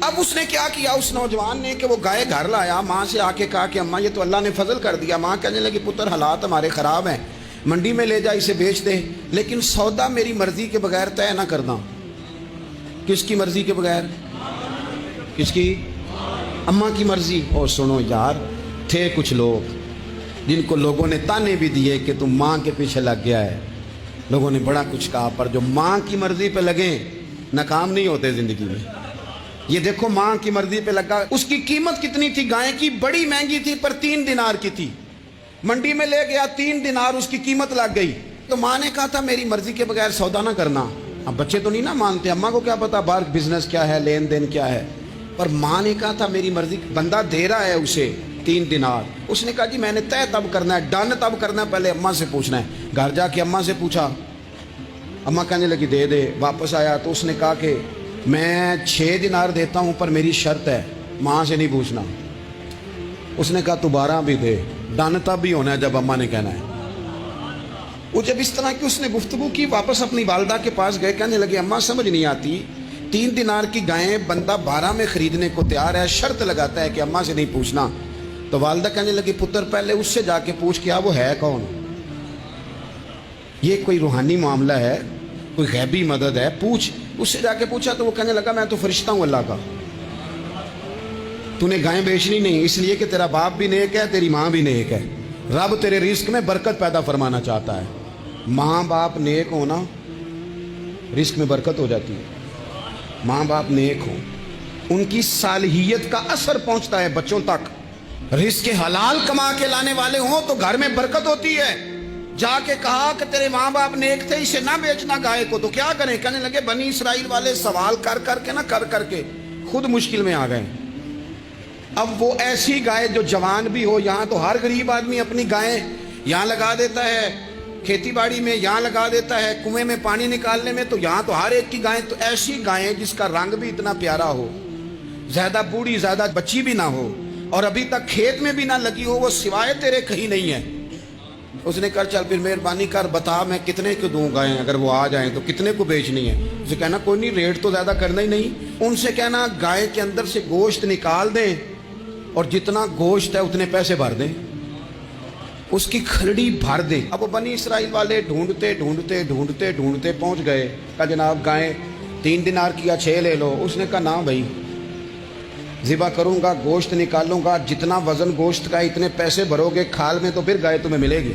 اب اس نے کیا کیا اس نوجوان نے کہ وہ گائے گھر لایا، ماں سے آ کے کہا کہ اماں یہ تو اللہ نے فضل کر دیا۔ ماں کہنے لگی پتر حالات ہمارے خراب ہیں، منڈی میں لے جا اسے بیچ دے، لیکن سودا میری مرضی کے بغیر طے نہ کرنا۔ کس کی مرضی کے بغیر؟ کس کی؟ اماں کی مرضی۔ اور سنو یار، تھے کچھ لوگ جن کو لوگوں نے تانے بھی دیے کہ تم ماں کے پیچھے لگ گیا ہے، لوگوں نے بڑا کچھ کہا، پر جو ماں کی مرضی پہ لگیں ناکام نہیں ہوتے زندگی میں۔ یہ دیکھو ماں کی مرضی پہ لگا۔ اس کی قیمت کتنی تھی گائے کی؟ بڑی مہنگی تھی، پر 3 دینار کی تھی۔ منڈی میں لے گیا، 3 دینار اس کی قیمت لگ گئی۔ تو ماں نے کہا تھا میری مرضی کے بغیر سودا نہ کرنا۔ اب بچے تو نہیں نہ مانتے، اماں کو کیا پتا باہر بزنس کیا ہے، لین دین کیا ہے، پر ماں نے کہا تھا میری مرضی۔ بندہ دے رہا ہے اسے 3 دینار، اس نے کہا جی میں نے طے تب کرنا ہے، ڈن تب کرنا ہے، پہلے اماں سے پوچھنا ہے۔ گھر جا کے اماں سے پوچھا، اماں کہنے لگی دے دے۔ واپس آیا تو اس نے کہا کہ میں 6 دینار دیتا ہوں پر میری شرط ہے، ماں سے نہیں پوچھنا۔ اس نے کہا تو 12 بھی دے، ڈن تب بھی ہونا ہے جب اماں نے کہنا ہے۔ وہ جب اس طرح کی اس نے گفتگو کی، واپس اپنی والدہ کے پاس گئے، کہنے لگے اماں سمجھ نہیں آتی، 3 دینار کی گائیں بندہ 12 میں خریدنے کو تیار ہے، شرط لگاتا ہے کہ اماں سے نہیں پوچھنا۔ تو والدہ کہنے لگی پتر پہلے اس سے جا کے پوچھ کیا وہ ہے کون، یہ کوئی روحانی معاملہ ہے، کوئی غیبی مدد ہے، پوچھ۔ اس سے جا کے پوچھا تو وہ کہنے لگا میں تو فرشتہ ہوں اللہ کا، تو نے گائیں بیچنی نہیں، اس لیے کہ تیرا باپ بھی نیک ہے، تیری ماں بھی نیک ہے، رب تیرے رزق میں برکت پیدا فرمانا چاہتا ہے۔ ماں باپ نیک ہونا رزق میں برکت ہو جاتی ہے۔ ماں باپ نیک ہوں، ان کی صالحیت کا اثر پہنچتا ہے بچوں تک۔ رزق حلال کما کے لانے والے ہوں تو گھر میں برکت ہوتی ہے۔ جا کے کہا کہ تیرے ماں باپ نیک تھے، اسے نہ بیچنا گائے کو، تو کیا کریں؟ کہنے لگے بنی اسرائیل والے سوال کر کر کے خود مشکل میں آ گئے۔ اب وہ ایسی گائے جو جوان بھی ہو، یہاں تو ہر غریب آدمی اپنی گائیں یہاں لگا دیتا ہے، کھیتی باڑی میں یہاں لگا دیتا ہے، کنویں میں پانی نکالنے میں، تو یہاں تو ہر ایک کی گائیں، تو ایسی گائیں جس کا رنگ بھی اتنا پیارا ہو، زیادہ بوڑھی زیادہ بچی بھی نہ ہو، اور ابھی تک کھیت میں بھی نہ لگی ہو، وہ سوائے تیرے کہیں نہیں ہے۔ اس نے کہا چل پھر مہربانی کر بتا میں کتنے کو دوں گائیں، اگر وہ آ جائیں تو کتنے کو بیچنی ہے؟ اسے کہنا کوئی نہیں، ریٹ تو زیادہ کرنا ہی نہیں، ان سے کہنا گائے کے اندر سے گوشت نکال دیں اور جتنا گوشت ہے اتنے پیسے بھر دیں، اس کی کھلڑی بھر دیں۔ اب وہ بنی اسرائیل والے ڈھونڈتے پہنچ گئے، کہا جناب گائیں 3 دینار کی یا 6 لے لو۔ اس نے کہا نہ بھائی، ذبح کروں گا، گوشت نکالوں گا، جتنا وزن گوشت کا اتنے پیسے بھرو گے، کھال میں تو پھر گائے تمہیں ملے گی۔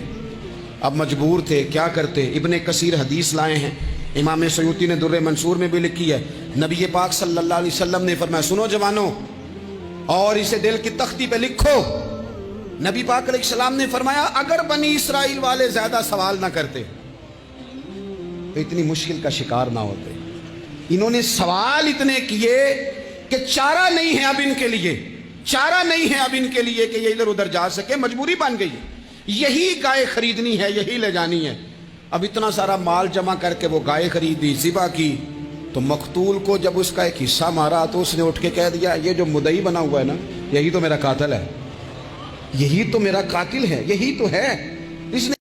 اب مجبور تھے، کیا کرتے؟ ابن کثیر حدیث لائے ہیں، امام سیوطی نے در منصور میں بھی لکھی ہے، نبی پاک صلی اللہ علیہ وسلم نے فرمایا سنو جوانوں، اور اسے دل کی تختی پہ لکھو، نبی پاک علیہ السلام نے فرمایا اگر بنی اسرائیل والے زیادہ سوال نہ کرتے تو اتنی مشکل کا شکار نہ ہوتے۔ انہوں نے سوال اتنے کیے کہ چارہ نہیں ہے اب ان کے لیے، چارہ نہیں ہے اب ان کے لیے کہ یہ ادھر ادھر جا سکے، مجبوری بن گئی، یہی گائے خریدنی ہے، یہی لے جانی ہے۔ اب اتنا سارا مال جمع کر کے وہ گائے خریدی، ذبح کی، تو مقتول کو جب اس کا ایک حصہ مارا تو اس نے اٹھ کے کہہ دیا یہ جو مدعی بنا ہوا ہے نا، یہی تو میرا قاتل ہے، یہی تو میرا قاتل ہے، یہی تو ہے۔ اس نے